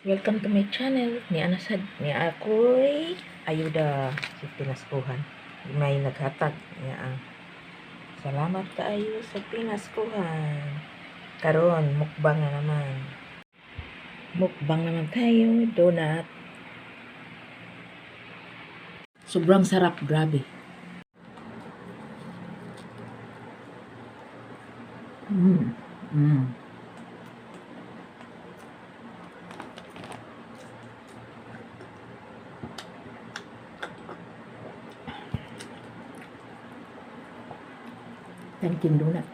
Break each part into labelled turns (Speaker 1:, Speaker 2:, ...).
Speaker 1: Welcome to my channel. Ni Anasad, ni ako'y ayuda si Pinaskuhan. May naghatag niya ang salamat kaayo sa Pinaskuhan. Karon mukbang na naman. Mukbang naman tayo, donut. Sobrang sarap, grabe. Mm. Mm. Dunkin Donut.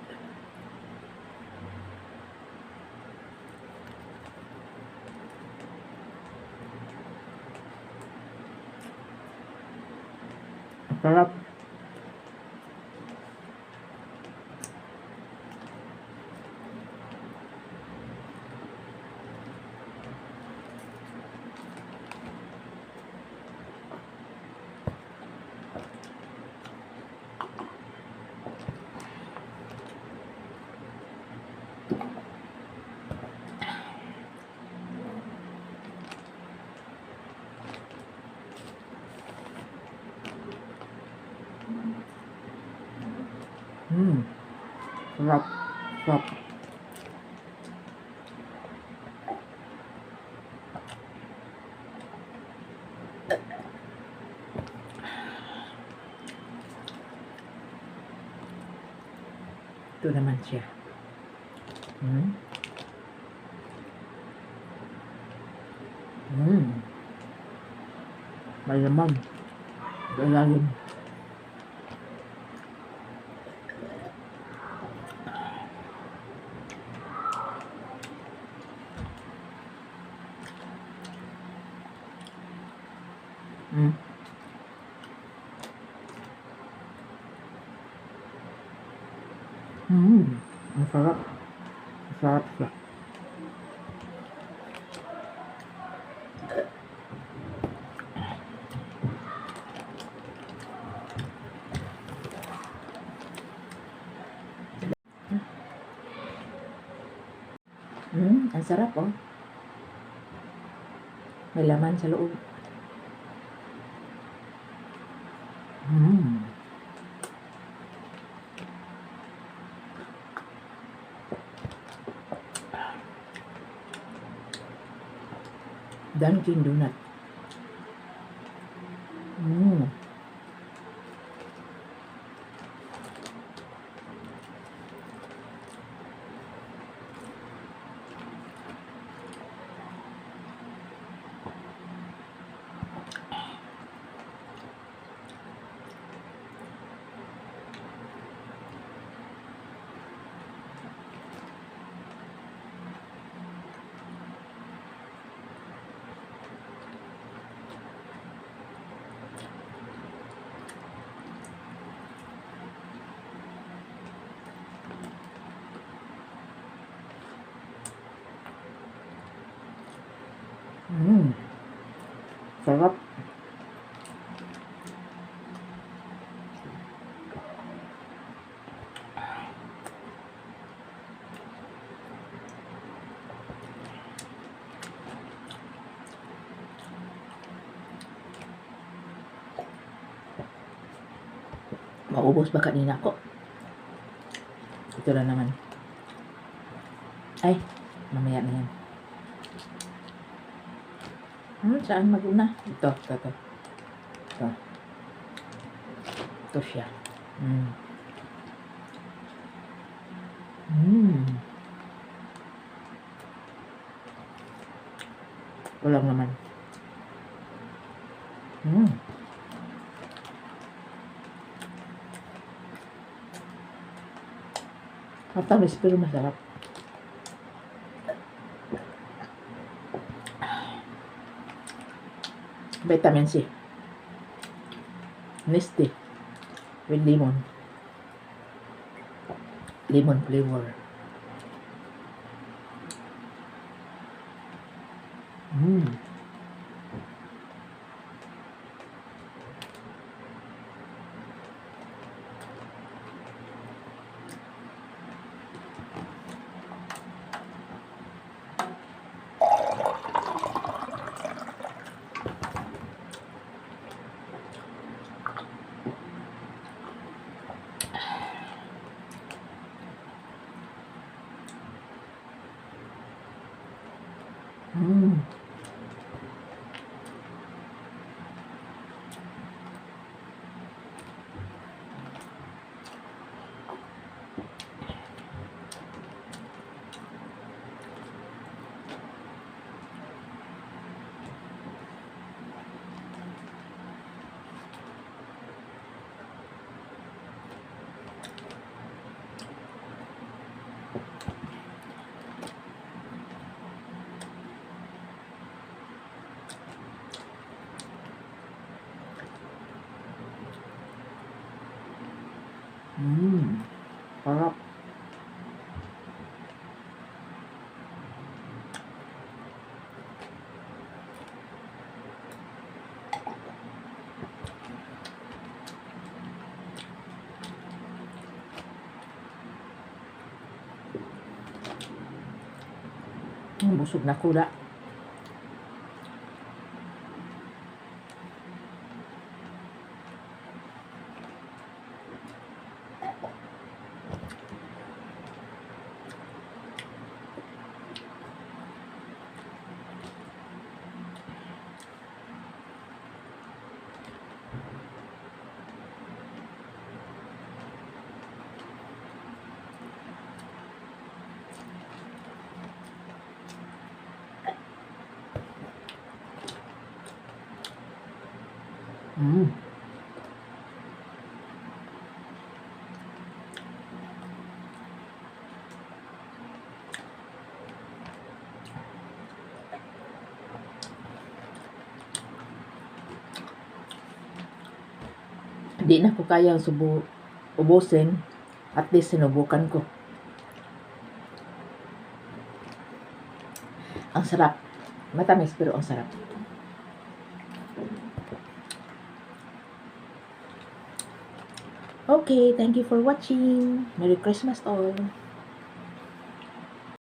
Speaker 1: Sarap. Sarap. Sarap. Ito naman siya. May laman. Ilalim. Ang sarap. Ang sarap siya. Ang sarap oh. May laman sa loob. Dunkin Donut. Sarap. Maubos ba kanina ko? Ito na naman. Ay, mamaya na yan. Saan maguna? Ito. Ito siya. Walang naman. Matamis pero masarap. Vitamin C. Nesty. With lemon. Lemon flavor. Mm. Sarap. Busog na kuda. Di na ko kayang ubusin. At least sinubukan ko. Ang sarap. Matamis pero ang sarap. Okay, thank you for watching. Merry Christmas all.